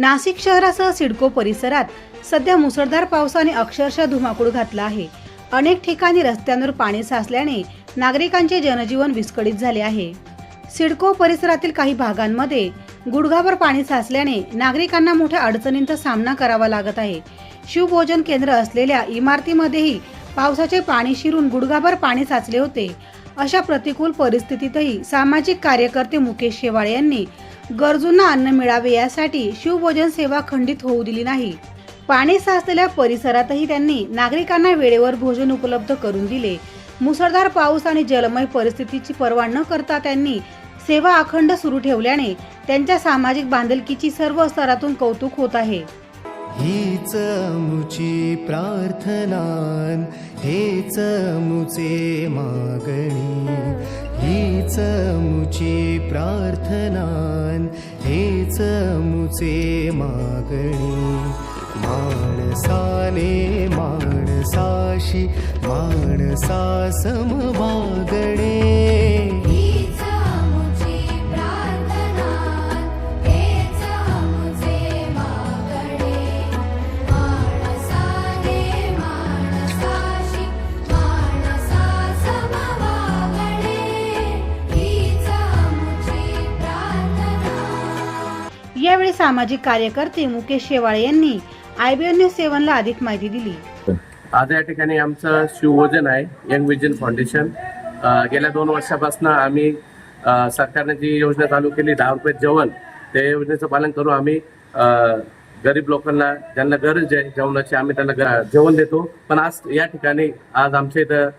नाशिक शहरासह सिडको परिसरात सध्या मुसळधार पावसाने अक्षरशः धुमाकूळ घातला आहे। अनेक ठिकाणी रस्त्यांवर पाणी साचल्याने नागरिकांचे जनजीवन विस्कळीत झाले आहे। सिडको परिसरातील काही भागांमध्ये गुडघाभर पाणी साचल्याने नागरिकांना मोठ्या अडचणींचा सामना करावा लागत आहे। शिवभोजन केंद्र असलेल्या इमारतीमध्येही पावसाचे पाणी शिरून गुडघाभर पाणी साचले होते। अशा प्रतिकूल परिस्थितीतही सामाजिक कार्यकर्ते मुकेश शेवाळे यांनी गरजूंना अन्न मिळावे यासाठी शिवभोजन सेवा खंडित होऊ दिली नाही। पाणी साचलेल्या परिसरातही त्यांनी नागरिकांना वेळेवर भोजन उपलब्ध करून दिले। मुसळधार पाऊस आणि जलमय परिस्थितीची पर्वा न करता त्यांनी सेवा अखंड सुरू ठेवल्याने त्यांच्या सामाजिक बांधिलकीची सर्व स्तरातून कौतुक होत आहे। हीच मुची प्रार्थना, हेच मुचे मागणी, हीच मुची प्रार्थना, हेच मुचे मागणी। माणसाने माणसाशी माणसा सम वागणे, यावेळी सामाजिक कार्यकर्ते मुकेश शेवाळे यांनी IBN न्यूज 7 ला अधिक माहिती दिली। आज या ठिकाणी आमचं शिवभोजन आहे, यंग विजन फाउंडेशन। गेल्या 2 वर्षापासून आम्ही सरकारने जी योजना चालू केली 10 रुपये जेवण, त्या योजनेचं पालन करू आम्ही गरीब लोकांना ज्यांना गरज आहे जेवणाची आम्ही त्यांना जेवण देतो। पण आज या ठिकाणी आज आमच्या इथं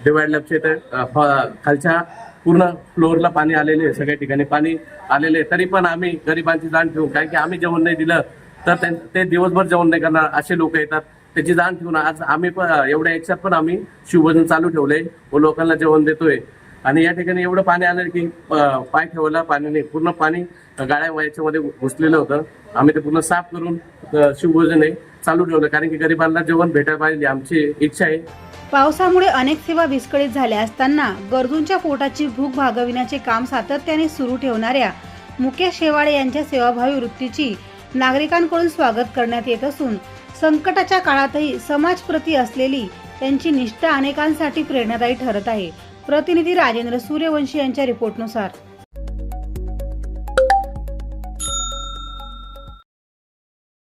डिवाइड लॅबच्या इथं खालच्या पूर्ण फ्लोअरला पाणी आलेले आहे, सगळ्या ठिकाणी पाणी आलेले, तरी पण आम्ही गरिबांची जाण ठेवून, कारण की आम्ही जेवण नाही दिलं तर ते दिवसभर जेवण नाही करणार असे लोक येतात, त्याची जाण ठेवून आज आम्ही पण एवढ्या याच्यात पण आम्ही शिवभोजन चालू ठेवलंय व लोकांना जेवण देतोय। आणि या ठिकाणी एवढं पाणी आलं की पाय ठेवायला पाणी नाही, पूर्ण पाणी गाड्या याच्यामध्ये घुसलेलं होतं। आम्ही ते पूर्ण साफ करून शिवभोजन हे चालू ठेवलं, कारण की गरिबांना जेवण भेटायला पाहिजे आमची इच्छा आहे। पावसामुळे अनेक सेवा विस्कळीत झाल्या असताना गरजूंच्या पोटाची भूक भागविण्याचे काम सातत्याने सुरू ठेवणाऱ्या मुकेश शेवाळे यांच्या सेवाभावी वृत्तीची नागरिकांकडून स्वागत करण्यात येत असून संकटाच्या काळातही समाजप्रती असलेली त्यांची निष्ठा अनेकांसाठी प्रेरणादायी ठरत आहे। प्रतिनिधी राजेंद्र सूर्यवंशी यांच्या रिपोर्टनुसार।